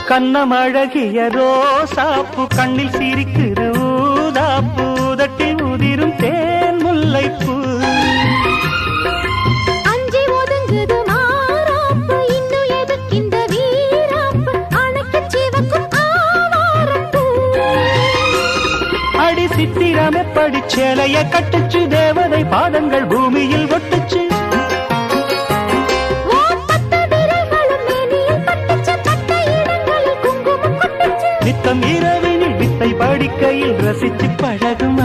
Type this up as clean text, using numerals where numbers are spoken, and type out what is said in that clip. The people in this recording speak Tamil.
கண்ணமழகிய ரோசாப்பு கண்ணில் சிரிக்குது ஊதாப்பு உதட்டில் உதிரும் தேன் முல்லைப்பூ அஞ்சி ஒதுங்குது மாறாப்பு இன்னும் எதுக்கிந்த வீராப்பு அணைக்கு சிவக்கும் ஆவாரப்பூ அடி சித்திரமே படிச்சேலைய கட்டுச்சு தேவதை பாதங்கள் பூமியில் ஒட்டுச்சு நித்தம் இரவினில் வித்தை படிக்கையில் ரசிச்சு பழகும்